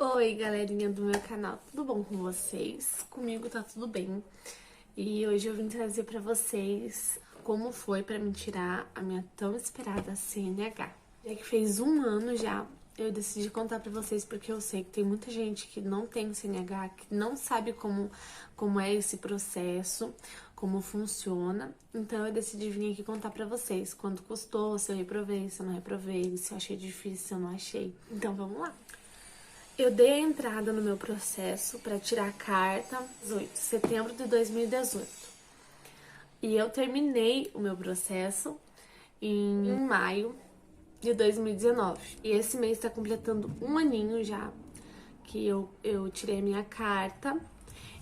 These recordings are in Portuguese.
Oi, galerinha do meu canal, tudo bom com vocês? Comigo tá tudo bem. E hoje eu vim trazer pra vocês como foi pra me tirar a minha tão esperada CNH. Já que fez um ano já, eu decidi contar pra vocês porque eu sei que tem muita gente que não tem CNH, que não sabe como é esse processo, como funciona. Então eu decidi vir aqui contar pra vocês quanto custou, se eu reprovei, se eu não reprovei, se eu achei difícil, se eu não achei. Então vamos lá. Eu dei a entrada no meu processo para tirar a carta 18 de setembro de 2018. E eu terminei o meu processo em maio de 2019. E esse mês está completando um aninho já que eu tirei a minha carta.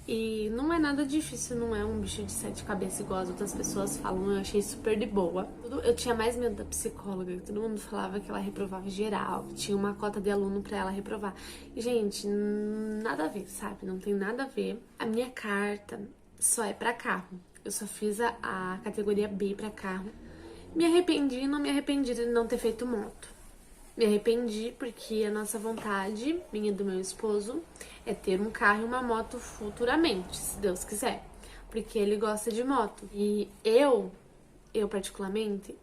E não é nada difícil, não é um bicho de sete cabeças igual as outras pessoas falam, eu achei super de boa. Eu tinha mais medo da psicóloga, todo mundo falava que ela reprovava geral, que tinha uma cota de aluno pra ela reprovar. E, gente, nada a ver, sabe? Não tem nada a ver. A minha carta só é pra carro. Eu só fiz a categoria B pra carro. Me arrependi e não me arrependi de não ter feito moto. Me arrependi porque a nossa vontade, minha e do meu esposo, é ter um carro e uma moto futuramente, se Deus quiser. Porque ele gosta de moto. E eu particularmente,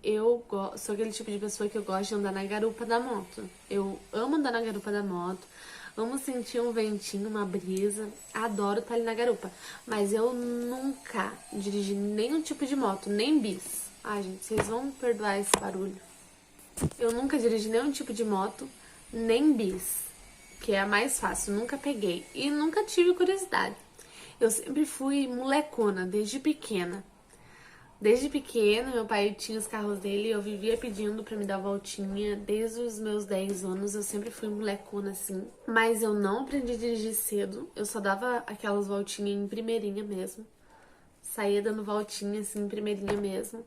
sou aquele tipo de pessoa que eu gosto de andar na garupa da moto. Eu amo andar na garupa da moto, amo sentir um ventinho, uma brisa, adoro estar ali na garupa. Mas eu nunca dirigi nenhum tipo de moto, nem bis. Ai, gente, vocês vão perdoar esse barulho. Eu nunca dirigi nenhum tipo de moto, nem bis, que é a mais fácil, nunca peguei e nunca tive curiosidade. Eu sempre fui molecona, desde pequena. Desde pequena, meu pai tinha os carros dele e eu vivia pedindo pra me dar voltinha. Desde os meus 10 anos, eu sempre fui molecona assim. Mas eu não aprendi a dirigir cedo, eu só dava aquelas voltinhas em primeirinha mesmo. Saía dando voltinha assim em primeirinha mesmo.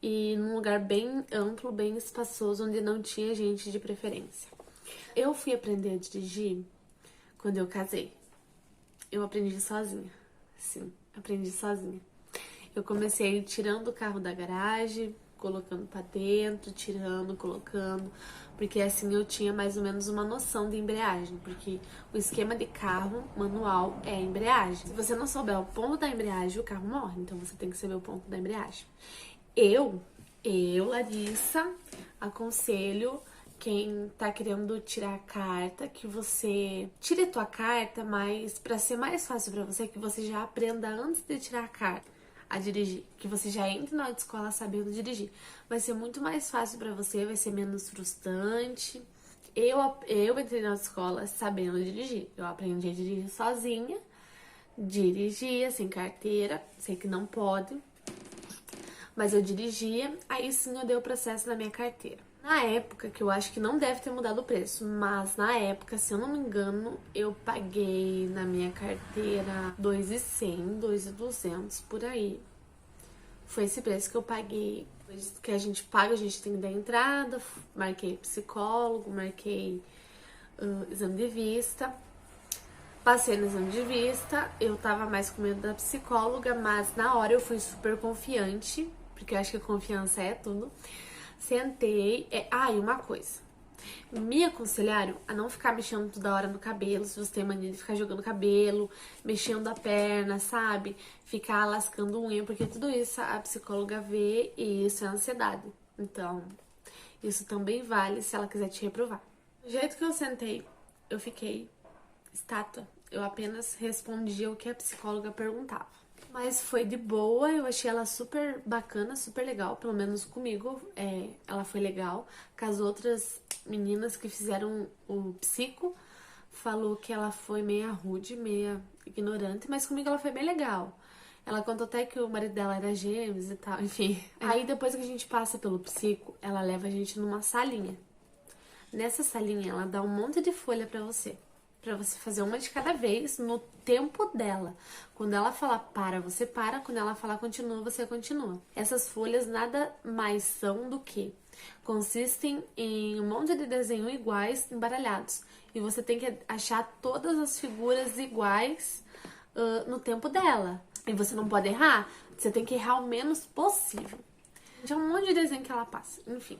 E num lugar bem amplo, bem espaçoso, onde não tinha gente de preferência. Eu fui aprender a dirigir quando eu casei. Eu aprendi sozinha. Sim, aprendi sozinha. Eu comecei tirando o carro da garagem, colocando pra dentro, tirando, colocando, porque assim eu tinha mais ou menos uma noção de embreagem, porque o esquema de carro manual é a embreagem. Se você não souber o ponto da embreagem, o carro morre, então você tem que saber o ponto da embreagem. Eu, Larissa, aconselho quem tá querendo tirar a carta, que você tire a tua carta, mas para ser mais fácil para você, que você já aprenda antes de tirar a carta a dirigir, que você já entre na autoescola sabendo dirigir. Vai ser muito mais fácil para você, vai ser menos frustrante. Eu entrei na autoescola sabendo dirigir. Eu aprendi a dirigir sozinha, dirigia sem carteira, sei que não pode, mas eu dirigia, aí sim eu dei o processo na minha carteira. Na época, que eu acho que não deve ter mudado o preço, mas na época, se eu não me engano, eu paguei na minha carteira 2.100, 2.200 por aí. Foi esse preço que eu paguei. Que a gente paga, a gente tem que dar entrada, marquei psicólogo, marquei exame de vista. Passei no exame de vista, eu tava mais com medo da psicóloga, mas na hora eu fui super confiante, porque eu acho que a confiança é tudo. Sentei. E uma coisa. Me aconselharam a não ficar mexendo toda hora no cabelo, se você tem mania de ficar jogando cabelo, mexendo a perna, sabe? Ficar lascando unha, porque tudo isso a psicóloga vê e isso é ansiedade. Então, isso também vale se ela quiser te reprovar. Do jeito que eu sentei, eu fiquei estátua. Eu apenas respondia o que a psicóloga perguntava. Mas foi de boa, eu achei ela super bacana, super legal, pelo menos comigo, ela foi legal. Com as outras meninas que fizeram o psico, falou que ela foi meia rude, meia ignorante, mas comigo ela foi bem legal. Ela contou até que o marido dela era gêmeos e tal, enfim. Aí depois que a gente passa pelo psico, ela leva a gente numa salinha. Nessa salinha, ela dá um monte de folha pra você fazer uma de cada vez no tempo dela. Quando ela falar para, você para. Quando ela falar continua, você continua. Essas folhas nada mais são do que consistem em um monte de desenhos iguais embaralhados. E você tem que achar todas as figuras iguais no tempo dela. E você não pode errar. Você tem que errar o menos possível. É um monte de desenho que ela passa. Enfim.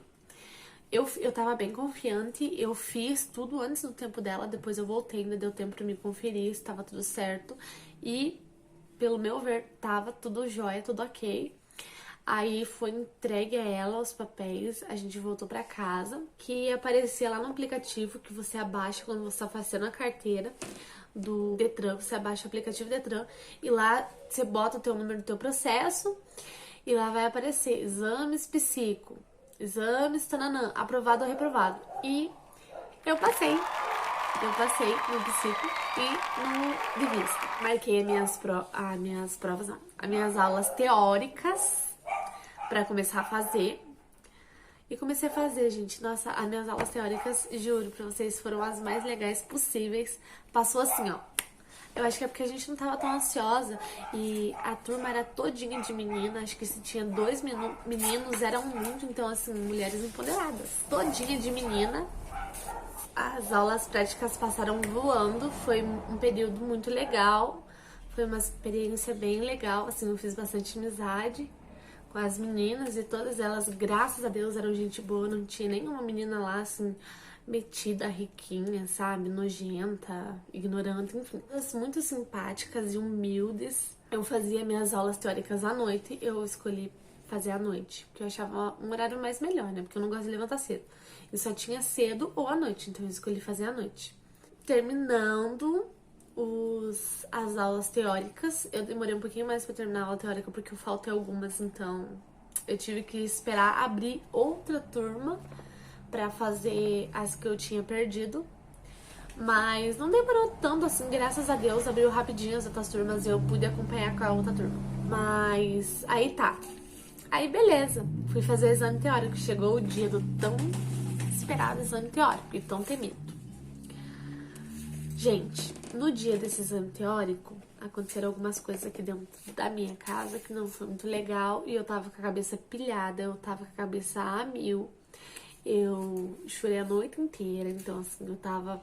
Eu tava bem confiante, eu fiz tudo antes do tempo dela, depois eu voltei, ainda deu tempo pra me conferir se tava tudo certo. E, pelo meu ver, tava tudo jóia, tudo ok. Aí foi entregue a ela os papéis, a gente voltou pra casa, que aparecia lá no aplicativo que você abaixa quando você tá fazendo a carteira do Detran, você abaixa o aplicativo Detran e lá você bota o teu número do teu processo e lá vai aparecer exames psico, exames tananã, aprovado ou reprovado. E eu passei. Eu passei no psico e no de vista. Marquei as minhas provas, não, as minhas aulas teóricas pra começar a fazer. E comecei a fazer, gente. Nossa, as minhas aulas teóricas, juro pra vocês, foram as mais legais possíveis. Passou assim, ó. Eu acho que é porque a gente não tava tão ansiosa e a turma era todinha de menina. Acho que se tinha dois meninos, eram muito. Então, assim, mulheres empoderadas. Todinha de menina. As aulas práticas passaram voando. Foi um período muito legal. Foi uma experiência bem legal. Assim, eu fiz bastante amizade com as meninas e todas elas, graças a Deus, eram gente boa. Não tinha nenhuma menina lá, assim, metida, riquinha, sabe? Nojenta, ignorante, enfim. Todas muito simpáticas e humildes. Eu fazia minhas aulas teóricas à noite. Eu escolhi fazer à noite, porque eu achava um horário mais melhor, né? Porque eu não gosto de levantar cedo. E só tinha cedo ou à noite, então eu escolhi fazer à noite. Terminando as aulas teóricas, eu demorei um pouquinho mais pra terminar a aula teórica porque eu faltei algumas, então eu tive que esperar abrir outra turma pra fazer as que eu tinha perdido. Mas não demorou tanto assim, graças a Deus, abriu rapidinho as outras turmas e eu pude acompanhar com a outra turma. Mas aí tá. Aí beleza, fui fazer o exame teórico. Chegou o dia do tão esperado exame teórico e tão temido. Gente, no dia desse exame teórico, aconteceram algumas coisas aqui dentro da minha casa que não foi muito legal e eu tava com a cabeça pilhada, eu tava com a cabeça a mil. Eu chorei a noite inteira, então assim, eu tava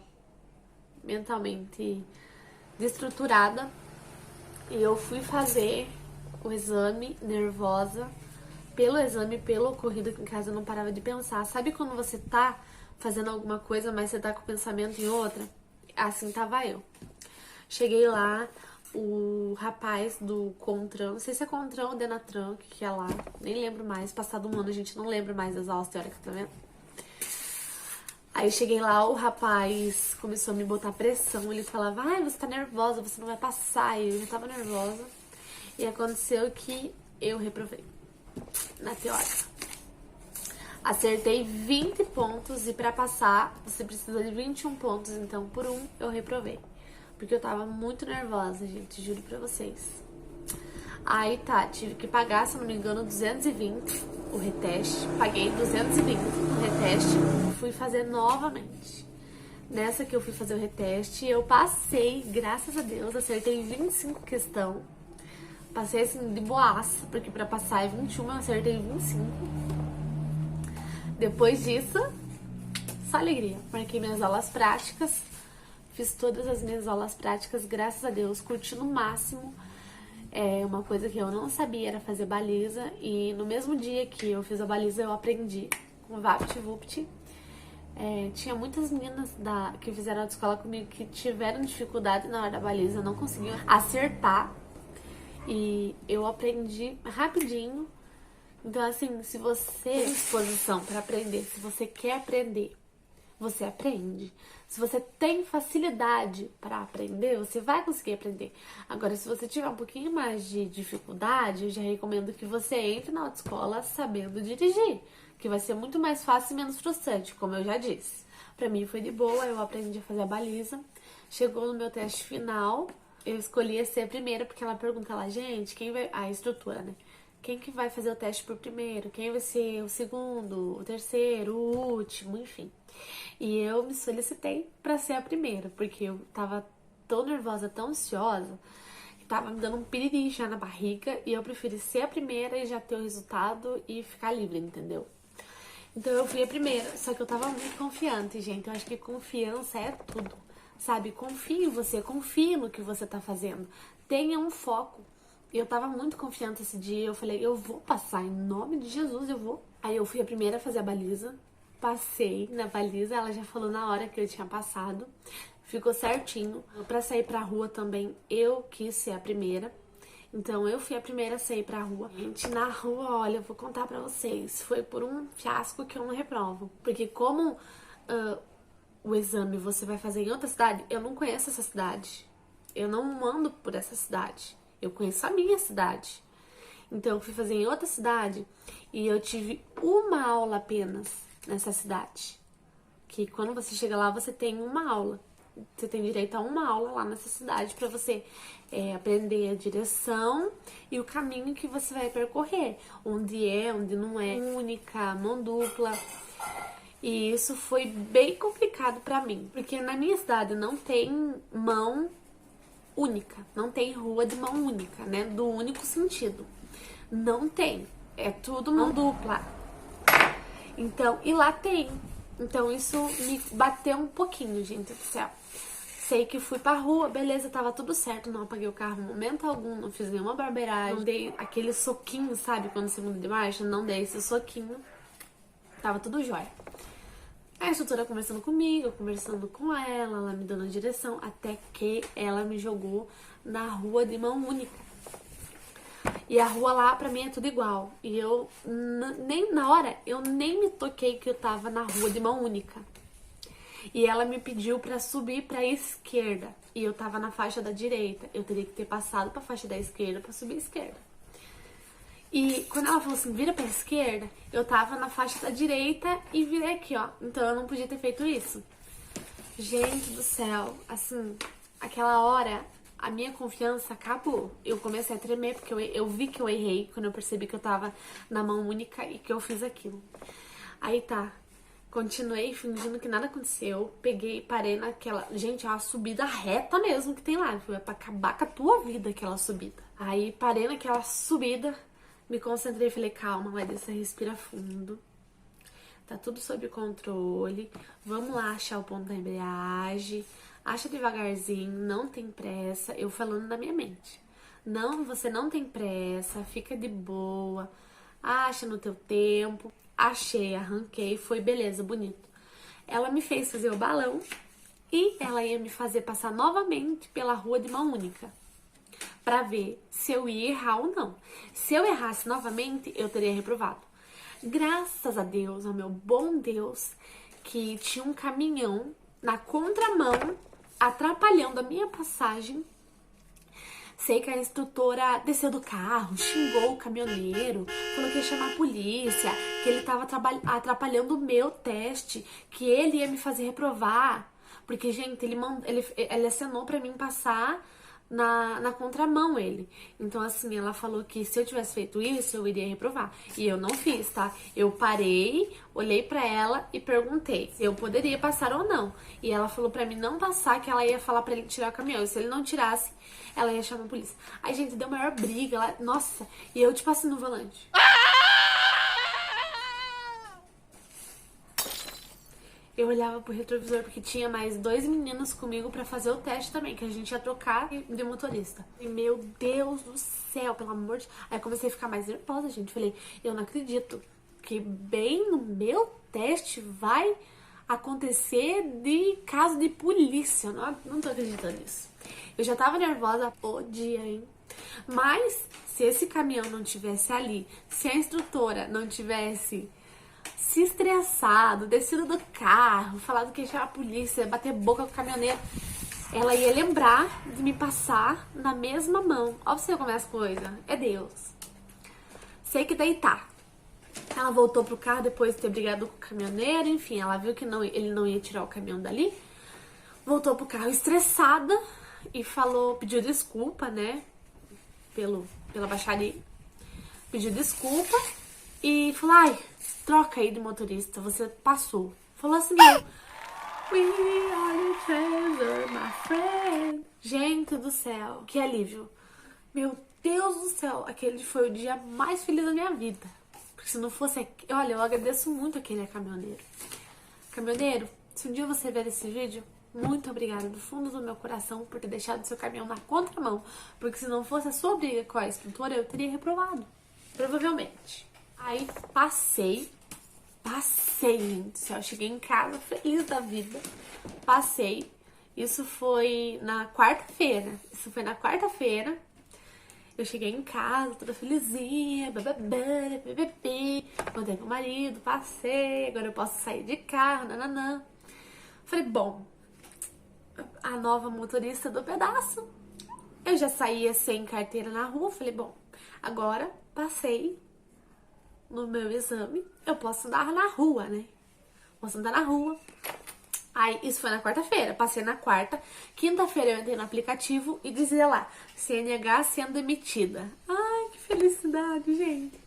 mentalmente desestruturada e eu fui fazer o exame nervosa. Pelo exame, pelo ocorrido aqui em casa, eu não parava de pensar. Sabe quando você tá fazendo alguma coisa, mas você tá com o pensamento em outra? Assim tava eu. Cheguei lá, o rapaz do Contran, não sei se é Contran ou Denatran, que é lá, nem lembro mais. Passado um ano a gente não lembra mais das aulas teóricas, tá vendo? Aí cheguei lá, o rapaz começou a me botar pressão. Ele falava, ai, você tá nervosa, você não vai passar. E eu já tava nervosa. E aconteceu que eu reprovei na teórica. Acertei 20 pontos e pra passar você precisa de 21 pontos, então por um eu reprovei. Porque eu tava muito nervosa, gente, juro pra vocês. Aí tá, tive que pagar, se não me engano, 220 o reteste. Paguei 220 o reteste e fui fazer novamente. Nessa que eu fui fazer o reteste, eu passei, graças a Deus, acertei 25 questão. Passei assim de boaça, porque pra passar é 21, eu acertei 25. Depois disso, só alegria. Marquei minhas aulas práticas, fiz todas as minhas aulas práticas, graças a Deus, curti no máximo. Uma coisa que eu não sabia era fazer baliza, e no mesmo dia que eu fiz a baliza, eu aprendi com VaptVupt. Tinha muitas meninas que fizeram autoescola comigo que tiveram dificuldade na hora da baliza, não conseguiam acertar, e eu aprendi rapidinho. Então, assim, se você tem disposição para aprender, se você quer aprender, você aprende. Se você tem facilidade para aprender, você vai conseguir aprender. Agora, se você tiver um pouquinho mais de dificuldade, eu já recomendo que você entre na autoescola sabendo dirigir, que vai ser muito mais fácil e menos frustrante, como eu já disse. Pra mim foi de boa, eu aprendi a fazer a baliza. Chegou no meu teste final, eu escolhi ser a primeira, porque ela pergunta lá, gente, quem vai... A estrutura, né? Quem que vai fazer o teste por primeiro? Quem vai ser o segundo, o terceiro, o último, enfim. E eu me solicitei pra ser a primeira, porque eu tava tão nervosa, tão ansiosa, que tava me dando um piriri já na barriga, e eu preferi ser a primeira e já ter o resultado e ficar livre, entendeu? Então eu fui a primeira, só que eu tava muito confiante, gente. Eu acho que confiança é tudo, sabe? Confie em você, confie no que você tá fazendo. Tenha um foco. Eu tava muito confiante esse dia, eu falei, eu vou passar, em nome de Jesus eu vou. Aí eu fui a primeira a fazer a baliza, passei na baliza, ela já falou na hora que eu tinha passado. Ficou certinho. Pra sair pra rua também, eu quis ser a primeira. Então, eu fui a primeira a sair pra rua. Gente, na rua, olha, eu vou contar pra vocês. Foi por um fiasco que eu não reprovo. Porque como o exame você vai fazer em outra cidade, eu não conheço essa cidade. Eu não ando por essa cidade. Eu conheço a minha cidade. Então, eu fui fazer em outra cidade e eu tive uma aula apenas nessa cidade. Que quando você chega lá, você tem uma aula. Você tem direito a uma aula lá nessa cidade pra você aprender a direção e o caminho que você vai percorrer. Onde não é, única, mão dupla. E isso foi bem complicado pra mim. Porque na minha cidade não tem mão única. Não tem rua de mão única, né? Do único sentido. Não tem. É tudo mão dupla. Então, e lá tem. Então isso me bateu um pouquinho, gente do céu. Sei que fui pra rua, beleza, tava tudo certo, não apaguei o carro em momento algum, não fiz nenhuma barbeiragem, não dei aquele soquinho, sabe, quando você muda de marcha, não dei esse soquinho, tava tudo jóia. A instrutora conversando comigo, conversando com ela me dando a direção, até que ela me jogou na rua de mão única. E a rua lá, pra mim, é tudo igual. E eu, nem na hora, eu nem me toquei que eu tava na rua de mão única. E ela me pediu pra subir pra esquerda. E eu tava na faixa da direita. Eu teria que ter passado pra faixa da esquerda pra subir à esquerda. E quando ela falou assim, vira pra esquerda, eu tava na faixa da direita e virei aqui, ó. Então eu não podia ter feito isso. Gente do céu, assim, aquela hora a minha confiança acabou. Eu comecei a tremer porque eu vi que eu errei quando eu percebi que eu tava na mão única e que eu fiz aquilo. Aí tá, continuei fingindo que nada aconteceu, peguei, parei naquela... Gente, é uma subida reta mesmo que tem lá, é pra acabar com a tua vida aquela subida. Aí parei naquela subida, me concentrei e falei, calma, Larissa, respira fundo. Tá tudo sob controle, vamos lá achar o ponto da embreagem, acha devagarzinho, não tem pressa, eu falando na minha mente. Não, você não tem pressa, fica de boa, acha no teu tempo. Achei, arranquei, foi beleza, bonito. Ela me fez fazer o balão e ela ia me fazer passar novamente pela rua de mão única pra ver se eu ia errar ou não. Se eu errasse novamente, eu teria reprovado. Graças a Deus, ao meu bom Deus, que tinha um caminhão na contramão atrapalhando a minha passagem. Sei que a instrutora desceu do carro, xingou o caminhoneiro, falou que ia chamar a polícia, que ele tava atrapalhando o meu teste, que ele ia me fazer reprovar. Porque, gente, ele acenou pra mim passar na contramão ele. Então, assim, ela falou que se eu tivesse feito isso, eu iria reprovar. E eu não fiz, tá? Eu parei, olhei pra ela e perguntei se eu poderia passar ou não. E ela falou pra mim não passar, que ela ia falar pra ele tirar o caminhão. E se ele não tirasse, ela ia chamar a polícia. Aí, gente, deu maior briga. Ela... Nossa, e eu, tipo assim, no volante. Eu olhava pro retrovisor porque tinha mais 2 meninos comigo pra fazer o teste também, que a gente ia trocar de motorista. E meu Deus do céu, pelo amor de... Aí eu comecei a ficar mais nervosa, gente. Falei, eu não acredito que bem no meu teste vai acontecer de caso de polícia. Não tô acreditando nisso. Eu já tava nervosa o dia, hein? Mas se esse caminhão não tivesse ali, se a instrutora não tivesse se estressado, descido do carro, falado que ia chamar a polícia, bater boca com o caminhoneiro, ela ia lembrar de me passar na mesma mão. Ó, você como é as coisas. É Deus. Sei que daí tá. Ela voltou pro carro depois de ter brigado com o caminhoneiro, enfim, ela viu que ele não ia tirar o caminhão dali. Voltou pro carro estressada e falou, pediu desculpa, né, pela baixaria. Pediu desculpa e falou, ai, troca aí de motorista, você passou. Falou assim, we are your treasure, my friend. Gente do céu, que alívio. Meu Deus do céu, aquele foi o dia mais feliz da minha vida. Porque se não fosse... Olha, eu agradeço muito aquele caminhoneiro. Caminhoneiro, se um dia você ver esse vídeo, muito obrigada do fundo do meu coração por ter deixado seu caminhão na contramão. Porque se não fosse a sua briga com a instrutora, eu teria reprovado. Provavelmente. Aí passei Passei, gente do céu. Cheguei em casa feliz da vida. Passei. Isso foi na quarta-feira. Eu cheguei em casa, toda felizinha, bebê. Mandei pro marido, passei, agora eu posso sair de carro, nananã. Falei, bom, a nova motorista do pedaço. Eu já saía sem carteira na rua, falei, bom, agora passei no meu exame, eu posso andar na rua, né? Posso andar na rua. Aí, isso foi na quarta-feira, passei na quarta. Quinta-feira eu entrei no aplicativo e dizia lá, CNH sendo emitida. Ai, que felicidade, gente.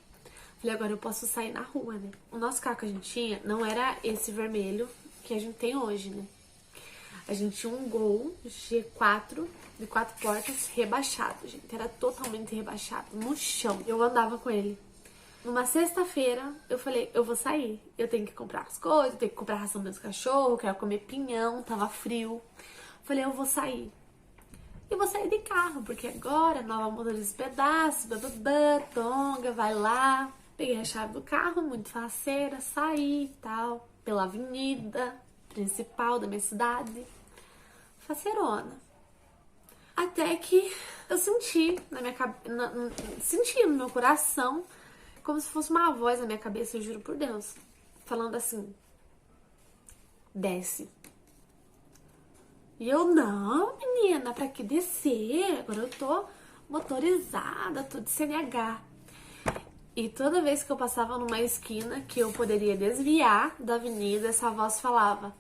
Falei, agora eu posso sair na rua, né? O nosso carro que a gente tinha não era esse vermelho que a gente tem hoje, né? A gente tinha um Gol G4 de 4 portas rebaixado, gente. Era totalmente rebaixado, no chão. Eu andava com ele. Numa sexta-feira, eu falei, eu vou sair. Eu tenho que comprar as coisas, eu tenho que comprar a ração dos cachorros, quero comer pinhão, tava frio. Falei, eu vou sair. E vou sair de carro, porque agora, nova motorista pedaços, tonga, vai lá. Peguei a chave do carro, muito faceira, saí e tal, pela avenida principal da minha cidade. Faceirona. Até que eu senti na minha senti no meu coração como se fosse uma voz na minha cabeça, eu juro por Deus, falando assim, desce. E eu, não, menina, pra que descer? Agora eu tô motorizada, tô de CNH. E toda vez que eu passava numa esquina que eu poderia desviar da avenida, essa voz falava,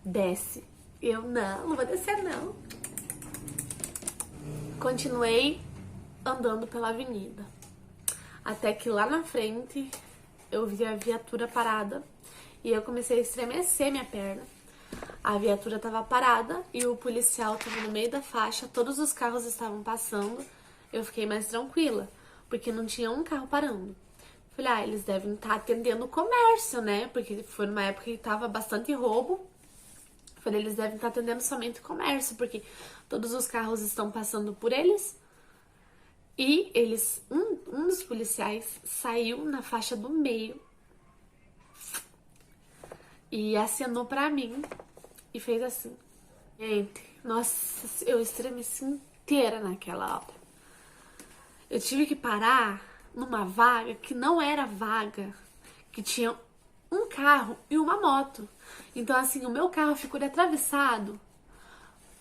desce. Eu, não vou descer não. Continuei andando pela avenida. Até que lá na frente eu vi a viatura parada e eu comecei a estremecer minha perna. A viatura tava parada e o policial tava no meio da faixa, todos os carros estavam passando. Eu fiquei mais tranquila, porque não tinha um carro parando. Falei, eles devem estar atendendo o comércio, né? Porque foi numa época que tava bastante roubo. Falei, eles devem estar atendendo somente o comércio, porque todos os carros estão passando por eles. E eles, um dos policiais saiu na faixa do meio e acenou pra mim e fez assim. Gente, nossa, eu estremeci inteira naquela hora. Eu tive que parar numa vaga que não era vaga, que tinha um carro e uma moto. Então, assim, o meu carro ficou atravessado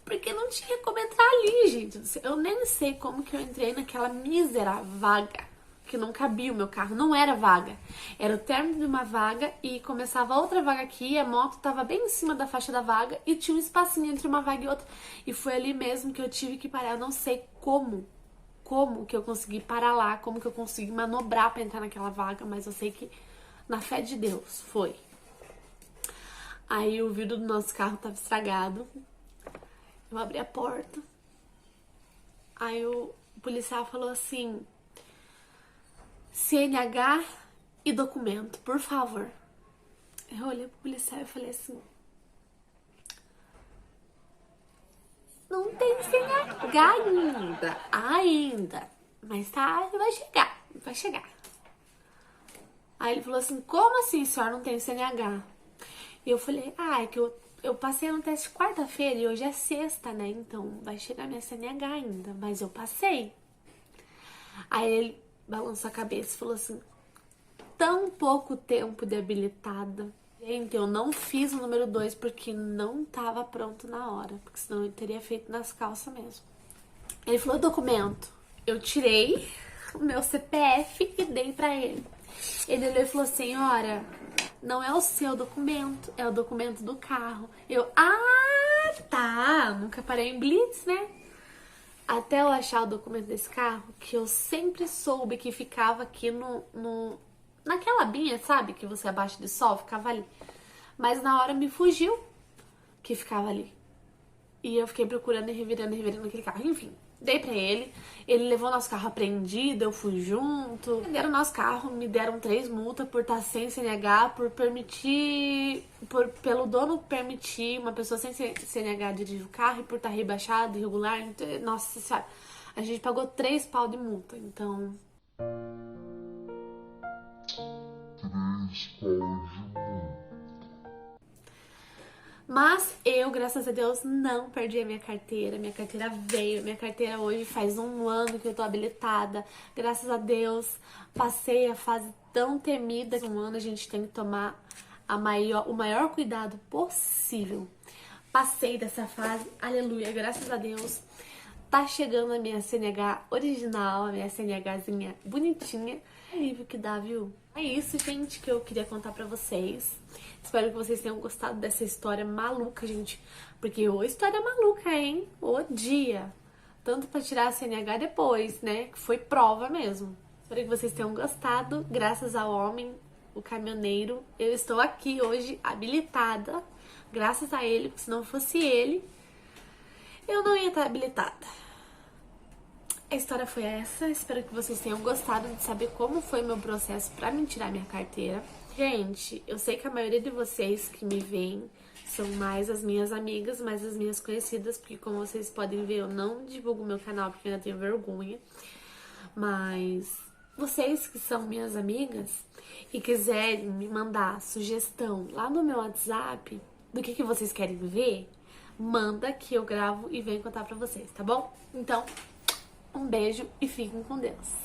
porque não tinha como entrar ali, gente. Eu nem sei como que eu entrei naquela mísera vaga, que não cabia o meu carro. Não era vaga. Era o término de uma vaga e começava outra vaga aqui. A moto tava bem em cima da faixa da vaga e tinha um espacinho entre uma vaga e outra. E foi ali mesmo que eu tive que parar. Eu não sei como que eu consegui parar lá, como que eu consegui manobrar pra entrar naquela vaga, mas eu sei que, na fé de Deus, foi. Aí o vidro do nosso carro tava estragado. Eu abri a porta. Aí o policial falou assim, CNH e documento, por favor. Eu olhei pro policial e falei assim, não tem CNH ainda, mas tá, vai chegar. Aí ele falou assim, como assim, senhora, não tem CNH? E eu falei, é que eu passei no teste quarta-feira e hoje é sexta, né? Então vai chegar minha CNH ainda, mas eu passei. Aí ele balançou a cabeça e falou assim, tão pouco tempo de habilitada. Gente, eu não fiz o número 2 porque não tava pronto na hora, porque senão eu teria feito nas calças mesmo. Ele falou, documento. Eu tirei o meu CPF e dei pra ele. Ele olhou e falou, senhora, não é o seu documento, é o documento do carro. Eu, tá, nunca parei em blitz, né? Até eu achar o documento desse carro, que eu sempre soube que ficava aqui naquela abinha, sabe? Que você abaixa de sol, ficava ali. Mas na hora me fugiu que ficava ali. E eu fiquei procurando e revirando aquele carro. Enfim, dei pra ele. Ele levou nosso carro apreendido, eu fui junto. Deram nosso carro, me deram 3 multas por estar sem CNH, por permitir... pelo dono permitir uma pessoa sem CNH dirigir o carro e por estar rebaixado, irregular. Nossa senhora, a gente pagou 3 pau de multa, então... 3 Mas eu, graças a Deus, não perdi a minha carteira. Minha carteira veio. Minha carteira hoje faz 1 ano que eu tô habilitada. Graças a Deus, passei a fase tão temida. 1 ano a gente tem que tomar o maior cuidado possível. Passei dessa fase, aleluia, graças a Deus. Tá chegando a minha CNH original, a minha CNHzinha bonitinha. É nível que dá, viu? É isso, gente, que eu queria contar pra vocês. Espero que vocês tenham gostado dessa história maluca, gente. Porque ô história maluca, hein? Ô dia. Tanto pra tirar a CNH depois, né? Que foi prova mesmo. Espero que vocês tenham gostado. Graças ao homem, o caminhoneiro, eu estou aqui hoje habilitada. Graças a ele, porque se não fosse ele, eu não ia estar habilitada. A história foi essa. Espero que vocês tenham gostado de saber como foi meu processo pra me tirar minha carteira. Gente, eu sei que a maioria de vocês que me veem são mais as minhas amigas, mais as minhas conhecidas, porque como vocês podem ver, eu não divulgo meu canal porque eu ainda tenho vergonha. Mas vocês que são minhas amigas e quiserem me mandar sugestão lá no meu WhatsApp do que vocês querem ver, manda que eu gravo e venho contar pra vocês, tá bom? Então, um beijo e fiquem com Deus.